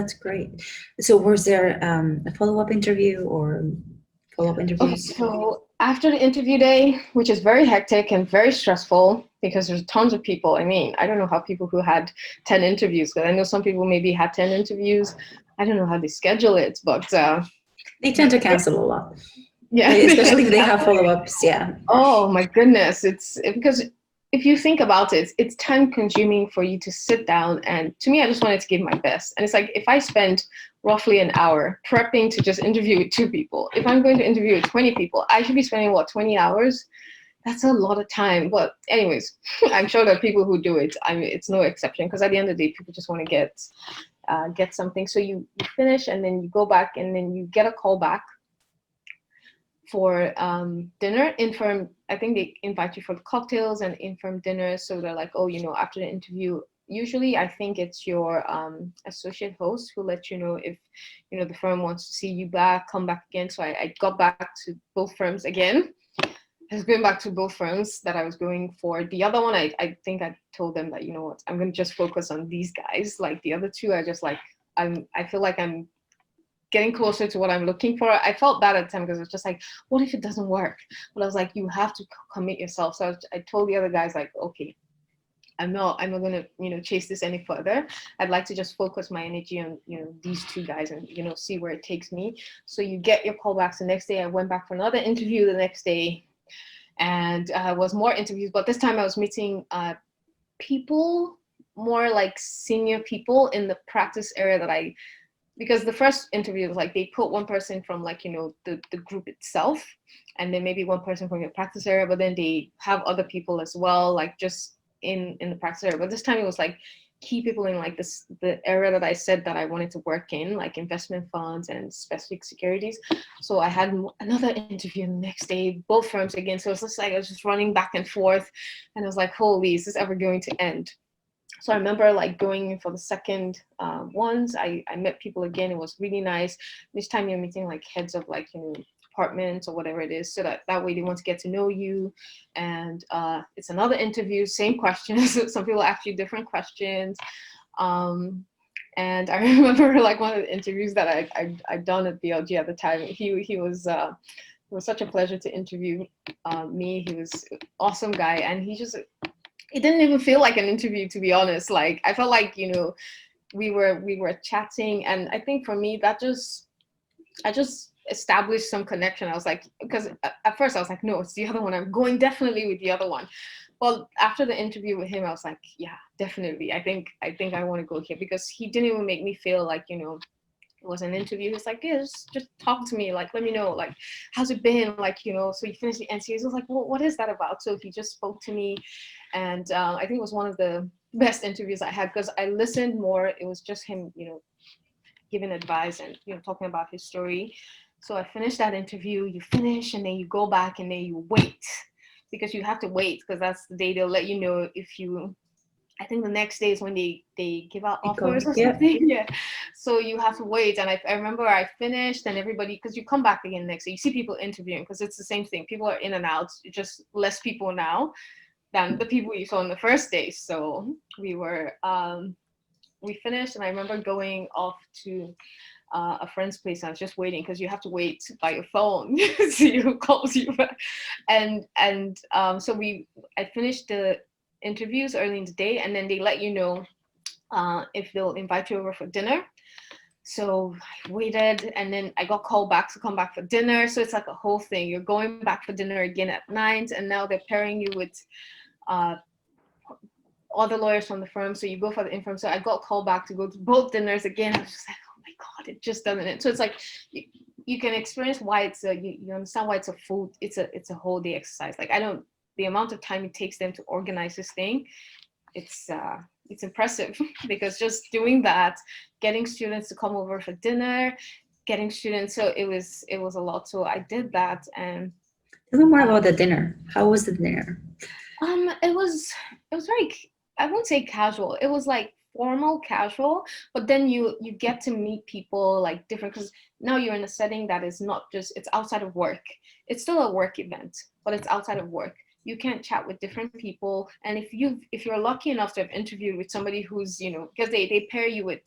That's great. So was there a follow-up interview or follow-up Okay, interviews? so after the interview day, which is very hectic and very stressful because there's tons of people. I mean, I don't know how people who had 10 interviews, because I know some people maybe had 10 interviews. I don't know how they schedule it, but They tend to cancel a lot, yeah, they tend especially if to they have cancel. follow-ups. Yeah. Oh my goodness, because if you think about it, it's time consuming for you to sit down. And to me, I just wanted to give my best. And it's like if I spend roughly an hour prepping to just interview with two people, if I'm going to interview with 20 people, I should be spending what, 20 hours? That's a lot of time. But anyways, I'm sure that people who do it, I mean, it's no exception because at the end of the day, people just want to get something. So you finish and then you go back and then you get a call back for dinner. Infirm, I think they invite you for the cocktails and infirm dinner. So they're like, oh, after the interview, usually I think it's your associate host who lets you know if the firm wants to see you back, come back again. So I got back to both firms again. I was going back to both firms that I was going for. The other one, I think I told them that, what, I'm going to just focus on these guys. Like the other two, I just like, I feel like I'm getting closer to what I'm looking for. I felt bad at the time because it's just like, what if it doesn't work? But I was like, you have to commit yourself. So I told the other guys like, okay, I'm not gonna, chase this any further. I'd like to just focus my energy on, these two guys and, see where it takes me. So you get your callbacks the next day. I went back for another interview the next day, and was more interviews, but this time I was meeting people, more like senior people in the practice area because the first interview was like they put one person from like the group itself, and then maybe one person from your practice area, but then they have other people as well, like just in the practice area. But this time it was like key people in like the area that I said that I wanted to work in, like investment funds and specific securities. So I had another interview the next day, both firms again. So it was just like I was just running back and forth, and I was like, holy, is this ever going to end? So I remember like going for the second ones. I met people again. It was really nice. This time you're meeting like heads of like departments or whatever it is, so that way they want to get to know you. And it's another interview, same questions. Some people ask you different questions. And I remember like one of the interviews that I done at BLG at the time. He was. It was such a pleasure to interview me. He was an awesome guy, and it didn't even feel like an interview, to be honest. Like I felt like we were chatting, and I think for me I just established some connection. I was like, because at first I was like, no, it's the other one, I'm going definitely with the other one. Well, after the interview with him, I was like, yeah, definitely, I think I want to go here, because he didn't even make me feel like it was an interview. He's like, yeah, just talk to me, like let me know, like how's it been, like so you finished the NCAs. I was like, well, what is that about? So he just spoke to me, and I think it was one of the best interviews I had, because I listened more. It was just him giving advice and talking about his story. So I finished that interview. You finish, and then you go back, and then you wait, because you have to wait, because that's the day they'll let you know if you. I think the next day is when they give out You call. offers or Yeah. something. Yeah. So you have to wait. And I remember I finished, and everybody, because you come back again next day, you see people interviewing, because it's the same thing. People are in and out, just less people now than the people you saw on the first day. So we finished, and I remember going off to a friend's place. I was just waiting, because you have to wait by your phone to see who calls you back. And so I finished the interviews early in the day, and then they let you know if they'll invite you over for dinner. So I waited, and then I got called back to come back for dinner. So it's like a whole thing. You're going back for dinner again at night, and now they're pairing you with uh, all the lawyers from the firm. So you go for the infirm. So I got called back to go to both dinners again. I was just like, oh my God, it just doesn't end. So it's like you can experience why you understand why it's a whole day exercise. Like the amount of time it takes them to organize this thing, it's impressive. Because just doing that, getting students to come over for dinner, getting students, so it was a lot. So I did that. And Tell me more uh, about the dinner. How was the dinner? it was very, I won't say casual. It was like formal casual, but then you get to meet people like different, because now you're in a setting that is not just, it's outside of work. It's still a work event, but it's outside of work. You can chat with different people, and if you're lucky enough to have interviewed with somebody who's because they pair you with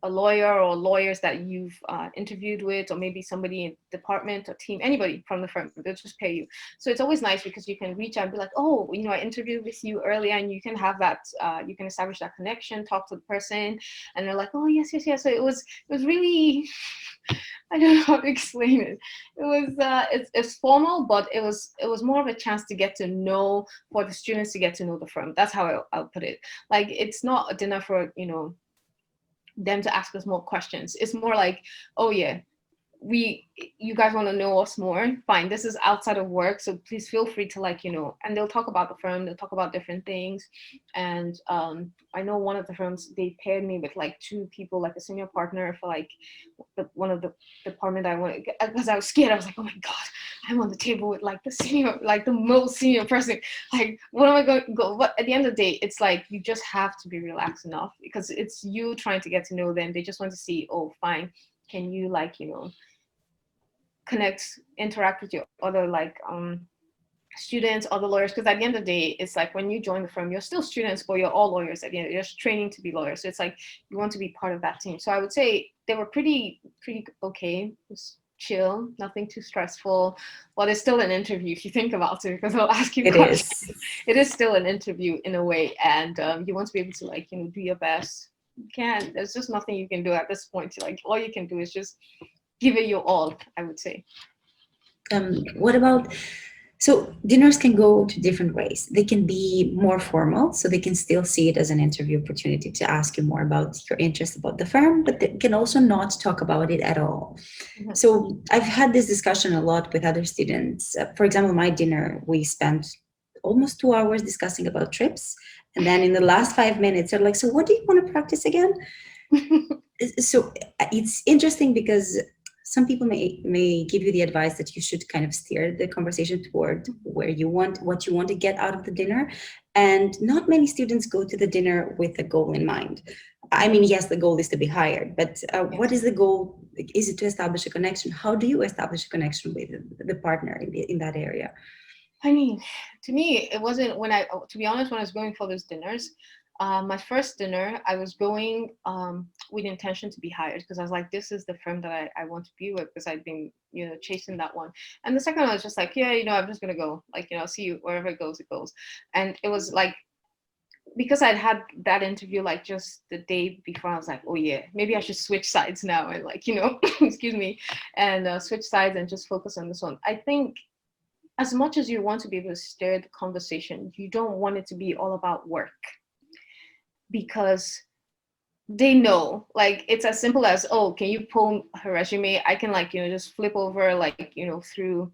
a lawyer or lawyers that you've interviewed with, or maybe somebody in department or team, anybody from the firm, they'll just pay you. So it's always nice because you can reach out and be like, oh, I interviewed with you earlier, and you can have that, you can establish that connection, talk to the person, and they're like, oh, yes, yes, yes. So it was really, I don't know how to explain it. It was it's formal, but it was more of a chance to get to know, for the students to get to know the firm. That's how I'll put it. Like, it's not a dinner for them to ask us more questions. It's more like, oh yeah, we you guys want to know us more, fine, this is outside of work, so please feel free to and they'll talk about the firm, they'll talk about different things. And I know one of the firms, they paired me with like two people, like a senior partner for like one of the department I wanted, because I was scared. I was like, oh my god, I'm on the table with like the senior, like the most senior person, like what am I going to go? But at the end of the day, it's like you just have to be relaxed enough, because it's you trying to get to know them. They just want to see, oh fine, can you connect, interact with your other students, other lawyers, because at the end of the day, it's like when you join the firm, you're still students, but you're all lawyers at the end. You're just training to be lawyers. So it's like you want to be part of that team. So I would say they were pretty okay. It was chill, nothing too stressful. But it's still an interview if you think about it, because they'll ask you It questions. is. It is still an interview in a way, and you want to be able to do your best. You can't. There's just nothing you can do at this point. Like, all you can do is just give it your all, I would say. What about, so dinners can go to different ways. They can be more formal, so they can still see it as an interview opportunity to ask you more about your interest about the firm, but they can also not talk about it at all. Mhm. So I've had this discussion a lot with other students. For example, my dinner, we spent almost 2 hours discussing about trips. And then in the last 5 minutes, they're like, so what do you want to practice again? So it's interesting because some people may give you the advice that you should kind of steer the conversation toward where you want, what you want to get out of the dinner. And not many students go to the dinner with a goal in mind. I mean, yes, the goal is to be hired, but what Yes. is the goal? Is it to establish a connection? How do you establish a connection with the partner in that area? I mean, to me, it wasn't to be honest, when I was going for those dinners, my first dinner, I was going with the intention to be hired, because I was like, this is the firm that I want to be with, because I've been, chasing that one. And the second one, I was just like, yeah, I'm just going to go. Like, see you wherever it goes, it goes. And it was like, because I'd had that interview like just the day before, I was like, oh yeah, maybe I should switch sides now and excuse me, and switch sides and just focus on this one. I think as much as you want to be able to steer the conversation, you don't want it to be all about work, because they know, like, it's as simple as, oh, can you pull her resume? I can just flip over through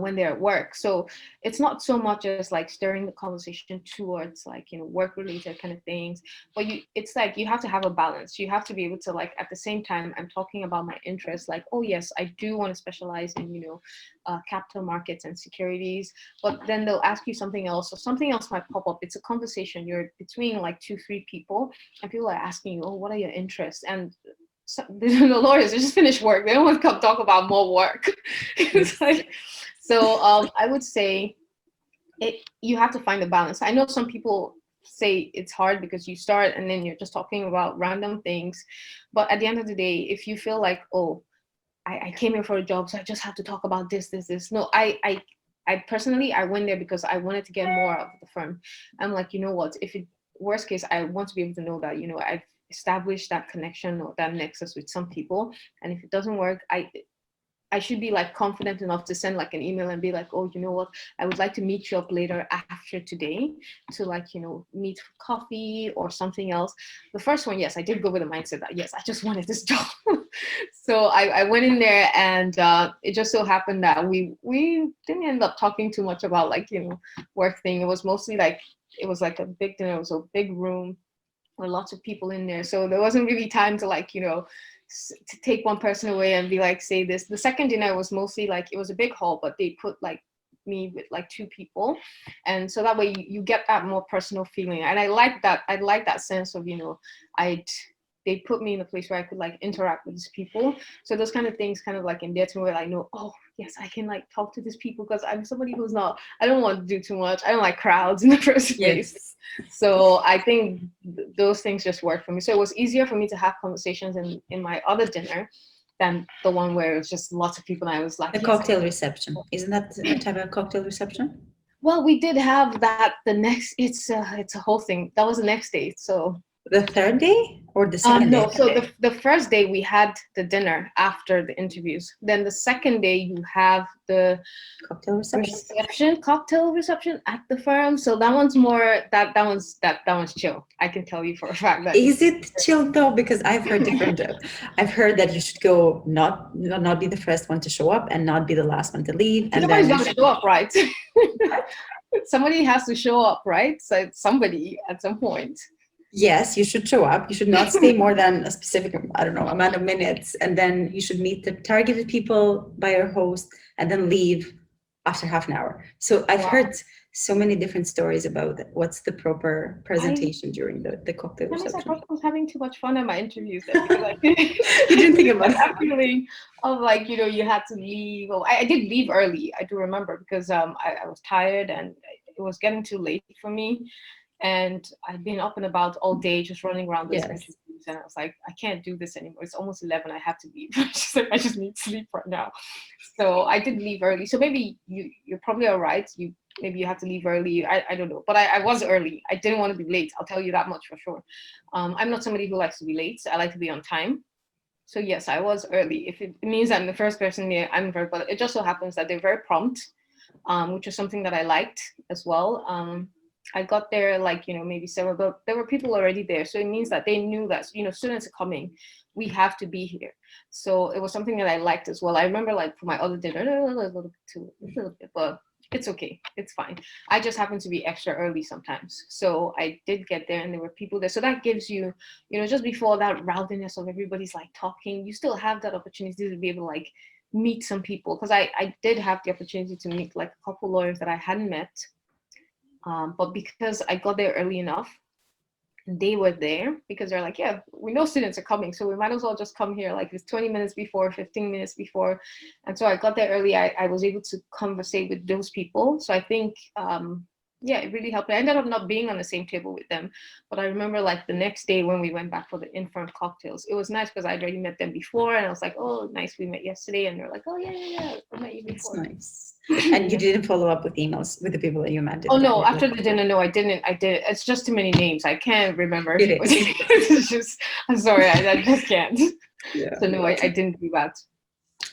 when they're at work. So it's not so much as like steering the conversation towards work related kind of things, but it's like you have to have a balance. You have to be able to, like, at the same time, I'm talking about my interests, like, oh yes, I do want to specialize in capital markets and securities, but then they'll ask you something else, or something else might pop up. It's a conversation, you're between like 2-3 people, and people are asking you, oh, what are your interests? And so, the lawyers, they just finish work, they don't want to come talk about more work. It's Yes. like, so I would say you have to find a balance. I know some people say it's hard because you start and then you're just talking about random things, but at the end of the day, if you feel like, oh, I came here for a job, so I just have to talk about this. No, I personally, I went there because I wanted to get more out of the firm. I'm like, you know what? If it worst case, I want to be able to know that I've established that connection or that nexus with some people, and if it doesn't work, I should be like confident enough to send like an email and be like, oh, you know what? I would like to meet you up later after today to meet for coffee or something else. The first one, yes, I did go with the mindset that yes, I just wanted this job. So I went in there, and it just so happened that we didn't end up talking too much about work thing. It was mostly like, it was like a big dinner. It was a big room with lots of people in there. So there wasn't really time to to take one person away and be like, say this. The second dinner was mostly like, it was a big hall, but they put like me with like 2 people, and so that way you get that more personal feeling. And I like that sense of I they put me in a place where I could like interact with these people. So those kind of things kind of like endear to me, where I know, oh yes, I can like talk to these people, because I'm somebody who's not, I don't want to do too much. I don't like crowds in the first place. Yes. So I think those things just work for me. So it was easier for me to have conversations in my other dinner than the one where it was just lots of people and I was like, The yes. cocktail reception. Isn't that a type of cocktail reception? Well, we did have that the next, it's a whole thing. That was the next day. So The third day or the second no, day? so the first day we had the dinner after the interviews. Then the second day you have the Cocktail reception. cocktail reception at the firm. So that one's more that one's chill. I can tell you for a fact that Is it chill though? Because I've heard different. I've heard that you should go not be the first one to show up and not be the last one to leave, and somebody's then got to show up, right? Somebody has to show up, right? So it's somebody at some point. yes, you should show up. You should not stay more than a specific, I don't know, amount of minutes, and then you should meet the targeted people by your host, and then leave after half an hour. So I've Wow. heard so many different stories about what's the proper presentation during the cocktail I reception. was having too much fun at my interviews then because I You didn't think about that feeling of like, you had to leave. Well, I did leave early, I do remember, because I was tired and it was getting too late for me. And I'd been up and about all day just running around those Yes. interviews. And I was like, I can't do this anymore. It's almost 11. I have to leave. I just need sleep right now. So I did leave early. So maybe you're probably all right. Maybe you have to leave early. I don't know. But I was early. I didn't want to be late. I'll tell you that much for sure. I'm not somebody who likes to be late. I like to be on time. So yes, I was early. If it means I'm the first person there, I'm very, but it just so happens that they're very prompt, which is something that I liked as well. I got there like, maybe several, but there were people already there. So it means that they knew that, students are coming. We have to be here. So it was something that I liked as well. I remember like for my other dinner, a little bit, but it's okay. It's fine. I just happen to be extra early sometimes. So I did get there and there were people there. So that gives you, just before that rowdiness of everybody's like talking, you still have that opportunity to be able to like meet some people. Because I did have the opportunity to meet like a couple lawyers that I hadn't met. But because I got there early enough, they were there because they're like, yeah, we know students are coming, so we might as well just come here like it's 20 minutes before, 15 minutes before. And so I got there early. I was able to conversate with those people. So I think, yeah, it really helped. I ended up not being on the same table with them. But I remember like the next day when we went back for the informed cocktails, it was nice because I'd already met them before. And I was like, oh, nice, we met yesterday. And they're like, oh, yeah, I met you before. It's nice. And you didn't follow up with emails with the people that you met? Oh no, after the dinner, no, I didn't. It's just too many names. I can't remember. It's just, I'm sorry, I just can't. Yeah. So no, I didn't do that.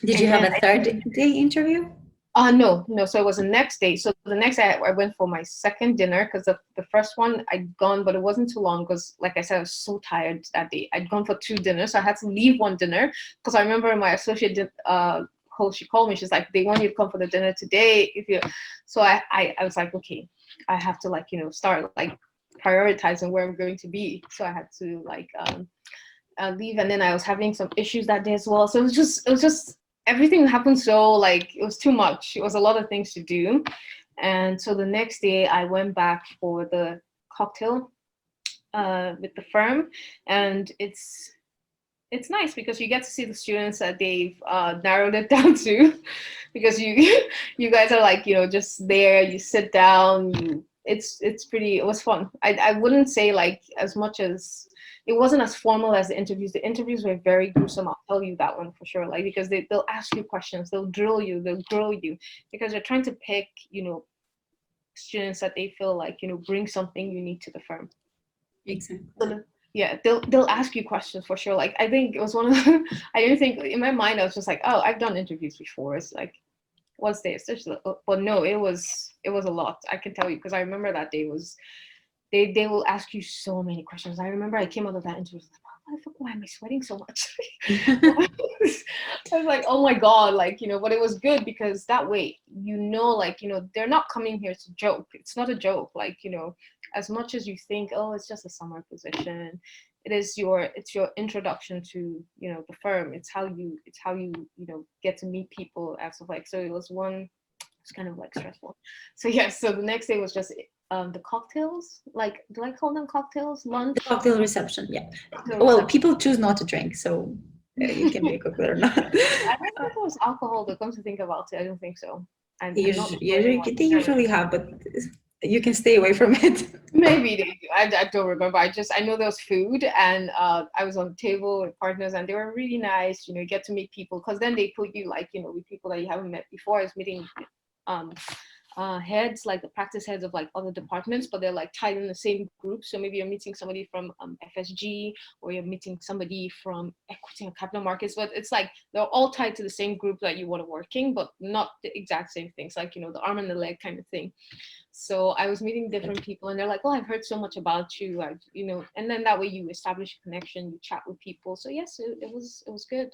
Did you have a third day interview? No. So it was the next day. So the next day I went for my second dinner because the first one I'd gone, but it wasn't too long because, like I said, I was so tired that day. I'd gone for 2 dinners, so I had to leave one dinner because I remember my associate host, she called me. She's like, they want you to come for the dinner today. So I was like, okay, I have to like start like prioritizing where I'm going to be. So I had to like leave, and then I was having some issues that day as well. So it was just everything happened so like it was too much. It was a lot of things to do, and so the next day I went back for the cocktail with the firm, and it's nice because you get to see the students that they've narrowed it down to, because you guys are like just there, you sit down, it's pretty, it was fun. I wouldn't say like as much as it wasn't as formal as the interviews. The interviews were very gruesome, I'll tell you that one for sure, like because they'll ask you questions, they'll drill you, they'll grill you, because they're trying to pick students that they feel like bring something unique to the firm. Exactly. So yeah, they'll ask you questions for sure. Like I think it was one of the, I didn't think in my mind, I was just like, oh, I've done interviews before. It's like, what's this? But no, it was a lot. I can tell you because I remember that day was, they will ask you so many questions. I remember I came out of that interview like, why am I sweating so much? I was like, oh my God, like, but it was good because that way, like, they're not coming here to joke. It's not a joke. Like, as much as you think, oh, it's just a summer position, it's your introduction to, the firm. It's how you, get to meet people and stuff like, so it's kind of like stressful. So yeah, so the next day was just the cocktails, like, do I call them cocktails? Lunch? The cocktail reception, yeah. Cocktail Well, reception. people choose not to drink, so you can be a cocktail or not. I don't think it was alcohol, but come to think about it, I don't think so. They usually have, but you can stay away from it. Maybe they do. I don't remember. I know there was food, and I was on the table with partners, and they were really nice. You get to meet people, because then they put you like with people that you haven't met before. I was meeting um heads, like the practice heads of like other departments, but they're like tied in the same group. So maybe you're meeting somebody from FSG, or you're meeting somebody from equity and capital markets, but it's like they're all tied to the same group that you want to working, but not the exact same things, like the arm and the leg kind of thing. So I was meeting different people, and they're like, "Oh, I've heard so much about you," and then that way you establish a connection, you chat with people. So yes, it was good.